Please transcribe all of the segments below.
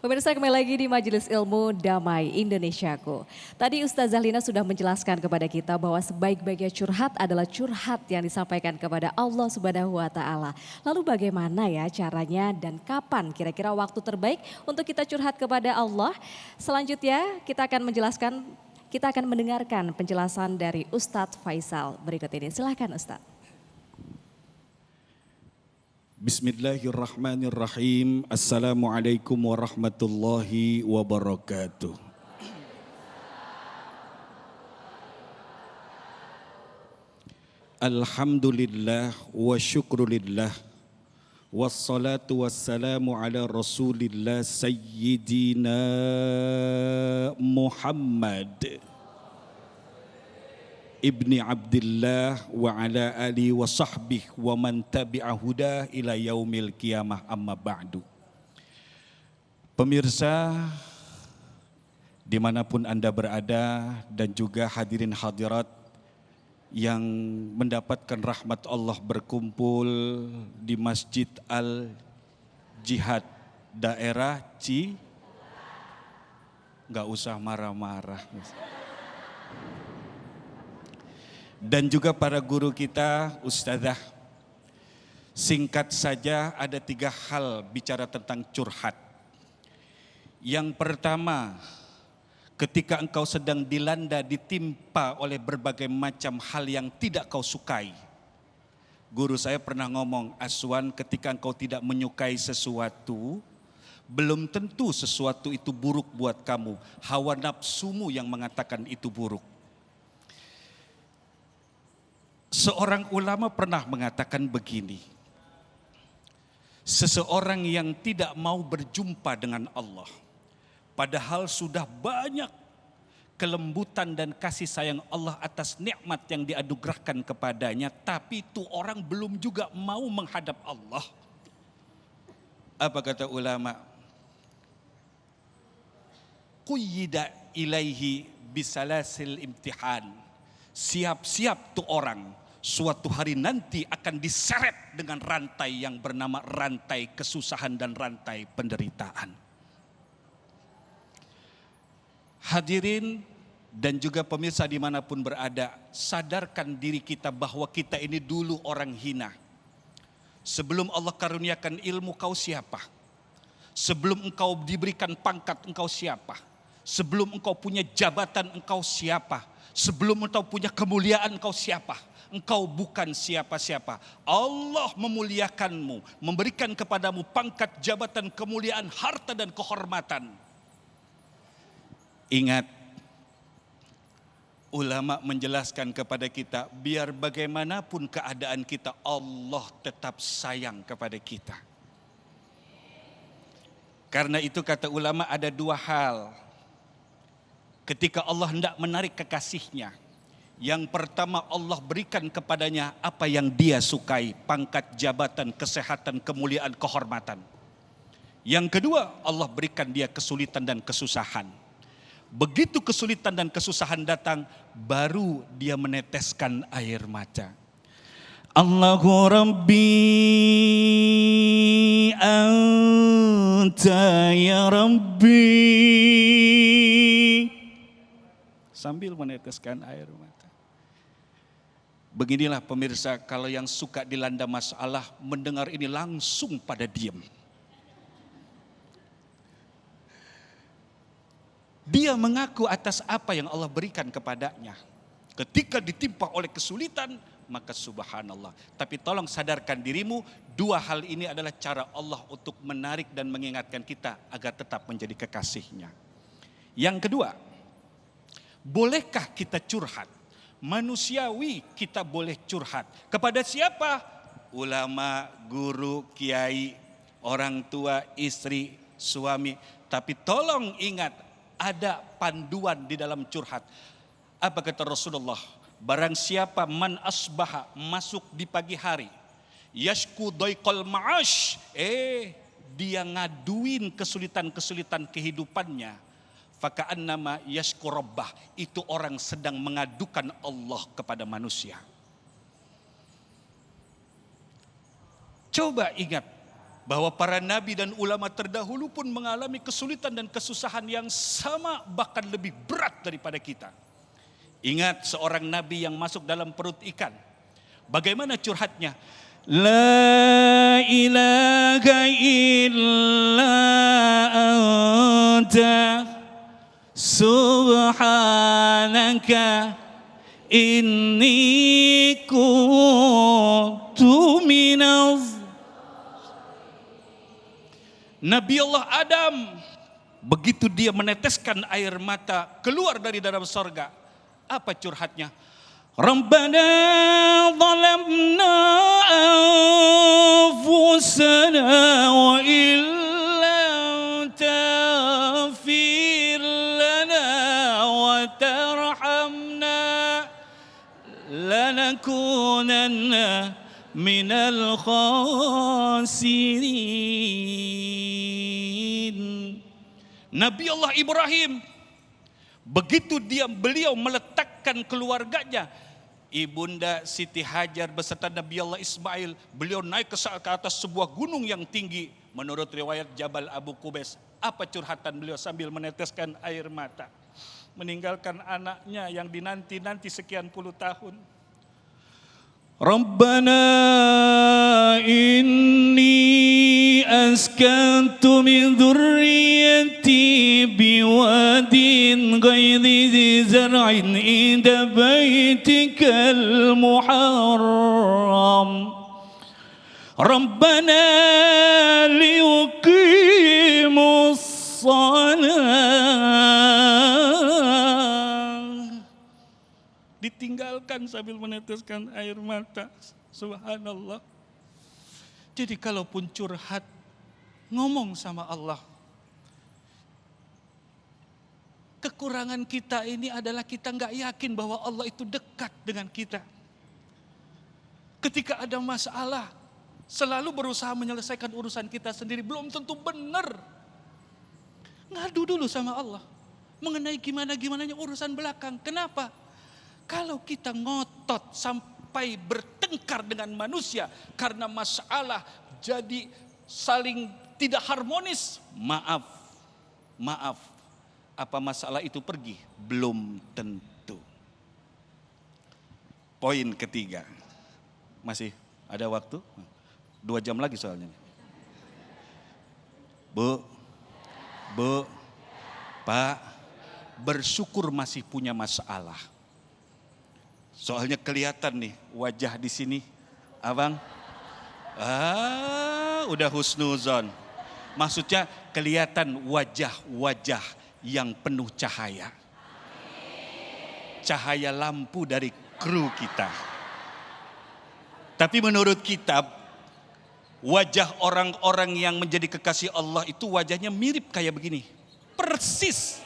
Pemirsa, kembali lagi di Majelis Ilmu Damai Indonesiaku. Tadi Ustazah Lina sudah menjelaskan kepada kita bahwa sebaik-baiknya curhat adalah curhat yang disampaikan kepada Allah Subhanahu wa Ta'ala. Lalu bagaimana ya caranya dan kapan kira-kira waktu terbaik untuk kita curhat kepada Allah? Selanjutnya kita akan mendengarkan penjelasan dari Ustadz Faisal berikut ini. Silahkan Ustadz. Bismillahirrahmanirrahim. Assalamualaikum warahmatullahi wabarakatuh. Alhamdulillah wa syukrulillah. Wassalatu wassalamu ala rasulillah sayyidina Muhammad Ibni Abdillah wa ala ali wa sahbih wa man tabi'a huda ila yaumil qiyamah amma ba'du. Pemirsa dimanapun Anda berada dan juga hadirin hadirat yang mendapatkan rahmat Allah berkumpul di Masjid Al-Jihad daerah nggak usah marah-marah. Dan juga para guru kita, ustazah. Singkat saja ada 3 hal bicara tentang curhat. Yang pertama, ketika engkau sedang dilanda, ditimpa oleh berbagai macam hal yang tidak kau sukai. Guru saya pernah ngomong, Aswan, ketika engkau tidak menyukai sesuatu, belum tentu sesuatu itu buruk buat kamu. Hawa nafsumu yang mengatakan itu buruk. Seorang ulama pernah mengatakan begini, seseorang yang tidak mau berjumpa dengan Allah, padahal sudah banyak kelembutan dan kasih sayang Allah atas nikmat yang dianugerahkan kepadanya, tapi itu orang belum juga mau menghadap Allah. Apa kata ulama? Quyida ilaihi bisalasil imtihan. Siap-siap tuh orang suatu hari nanti akan diseret dengan rantai yang bernama rantai kesusahan dan rantai penderitaan. Hadirin dan juga pemirsa dimanapun berada, sadarkan diri kita bahwa kita ini dulu orang hina. Sebelum Allah karuniakan ilmu, kau siapa? Sebelum engkau diberikan pangkat, engkau siapa? Sebelum engkau punya jabatan, engkau siapa? Sebelum engkau punya kemuliaan, engkau siapa? Engkau bukan siapa-siapa. Allah memuliakanmu, memberikan kepadamu pangkat, jabatan, kemuliaan, harta dan kehormatan. Ingat, ulama menjelaskan kepada kita, biar bagaimanapun keadaan kita, Allah tetap sayang kepada kita. Karena itu kata ulama ada 2 hal. Ketika Allah hendak menarik kekasihnya, yang pertama Allah berikan kepadanya apa yang dia sukai, pangkat, jabatan, kesehatan, kemuliaan, kehormatan. Yang kedua Allah berikan dia kesulitan dan kesusahan. Begitu kesulitan dan kesusahan datang, baru dia meneteskan air mata. Allahu Rabbi anta ya Rabbi, sambil meneteskan air mata. Beginilah pemirsa, kalau yang suka dilanda masalah, mendengar ini langsung pada diam. Dia mengaku atas apa yang Allah berikan kepadanya. Ketika ditimpa oleh kesulitan, maka subhanallah. Tapi tolong sadarkan dirimu, 2 hal ini adalah cara Allah untuk menarik dan mengingatkan kita agar tetap menjadi kekasihnya. Yang kedua, bolehkah kita curhat? Manusiawi kita boleh curhat. Kepada siapa? Ulama, guru, kiai, orang tua, istri, suami. Tapi tolong ingat, ada panduan di dalam curhat. Apa kata Rasulullah? Barang siapa man asbaha, masuk di pagi hari, yashku doiqal ma'ash, dia ngaduin kesulitan-kesulitan kehidupannya, faka'annama yashku rabbah, itu orang sedang mengadukan Allah kepada manusia. Coba ingat bahwa para nabi dan ulama terdahulu pun mengalami kesulitan dan kesusahan yang sama, bahkan lebih berat daripada kita. Ingat seorang nabi yang masuk dalam perut ikan. Bagaimana curhatnya? La ilaha illa anta subhanaka inni kuntu minaz. Nabi Allah Adam, begitu dia meneteskan air mata keluar dari dalam sorga, apa curhatnya? Rabbana zalamna anfusana wa illam taghfir lana wa tarhamna lanakunanna minal khasirin. Nabi Allah Ibrahim, begitu beliau meletakkan keluarganya, Ibunda Siti Hajar beserta Nabi Allah Ismail, beliau naik ke atas sebuah gunung yang tinggi. Menurut riwayat Jabal Abu Qubais, apa curhatan beliau sambil meneteskan air mata? Meninggalkan anaknya yang dinanti-nanti sekian puluh tahun. Rabbana inni askantu min dhurriyyati biwadin ghairi zar'in inda baitikal muharram. Rabbana liyuqimus shalah. Ditinggalkan sambil meneteskan air mata. Subhanallah. Jadi kalaupun curhat, ngomong sama Allah. Kekurangan kita ini adalah kita nggak yakin bahwa Allah itu dekat dengan kita. Ketika ada masalah, selalu berusaha menyelesaikan urusan kita sendiri, belum tentu benar. Ngadu dulu sama Allah mengenai gimana-gimananya urusan belakang. Kenapa? Kalau kita ngotot sampai bertengkar dengan manusia karena masalah jadi saling tidak harmonis, maaf, apa masalah itu pergi? Belum tentu. Poin ketiga, masih ada waktu? 2 jam lagi soalnya. Bu, Pak, bersyukur masih punya masalah. Soalnya kelihatan nih wajah di sini, abang. Udah husnuzon. Maksudnya kelihatan wajah-wajah yang penuh cahaya. Cahaya lampu dari kru kita. Tapi menurut kitab, wajah orang-orang yang menjadi kekasih Allah itu wajahnya mirip kayak begini. Persis.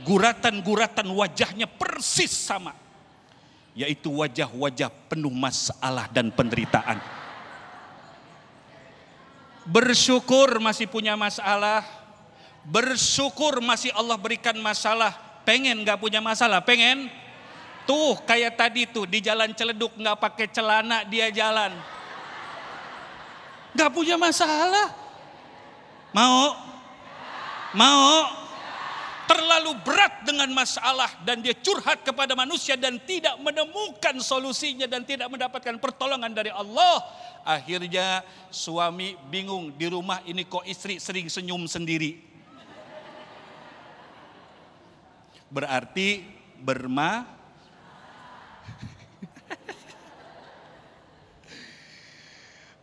Guratan-guratan wajahnya persis sama. Yaitu wajah-wajah penuh masalah dan penderitaan. Bersyukur masih punya masalah. Bersyukur masih Allah berikan masalah. Pengen gak punya masalah? Pengen? Tuh kayak tadi tuh di jalan Ciledug gak pakai celana dia jalan. Gak punya masalah. Mau? Terlalu berat dengan masalah dan dia curhat kepada manusia dan tidak menemukan solusinya dan tidak mendapatkan pertolongan dari Allah. Akhirnya suami bingung, di rumah ini kok istri sering senyum sendiri. Berarti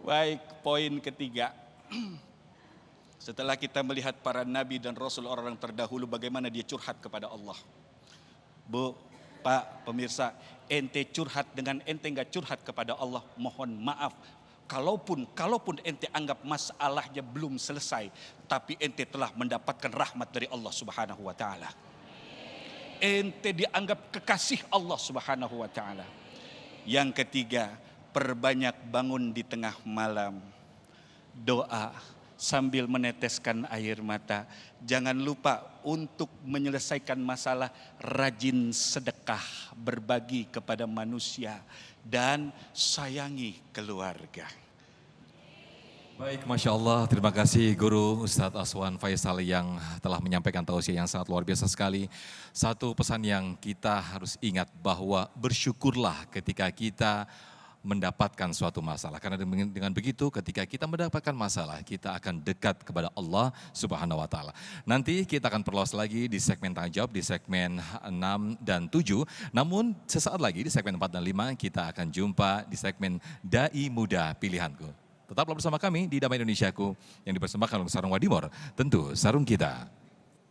Baik, poin ketiga. Setelah kita melihat para nabi dan rasul orang terdahulu bagaimana dia curhat kepada Allah. Bu, Pak, pemirsa, ente curhat dengan ente enggak curhat kepada Allah, mohon maaf. Kalaupun ente anggap masalahnya belum selesai, tapi ente telah mendapatkan rahmat dari Allah Subhanahu wa taala. Ente dianggap kekasih Allah Subhanahu wa taala. Yang ketiga, perbanyak bangun di tengah malam. Doa sambil meneteskan air mata. Jangan lupa untuk menyelesaikan masalah, rajin sedekah, berbagi kepada manusia, dan sayangi keluarga. Baik, Masya Allah. Terima kasih Guru Ustadz Aswan Faisal yang telah menyampaikan tausiah yang sangat luar biasa sekali. Satu pesan yang kita harus ingat bahwa bersyukurlah ketika kita mendapatkan suatu masalah. Karena dengan begitu ketika kita mendapatkan masalah, kita akan dekat kepada Allah Subhanahu wa taala. Nanti kita akan perluas lagi di segmen tanya jawab di segmen 6 dan 7. Namun sesaat lagi di segmen 4 dan 5 kita akan jumpa di segmen Dai Muda Pilihanku. Tetaplah bersama kami di Damai Indonesiaku yang dipersembahkan oleh Sarung Wadimor, tentu sarung kita.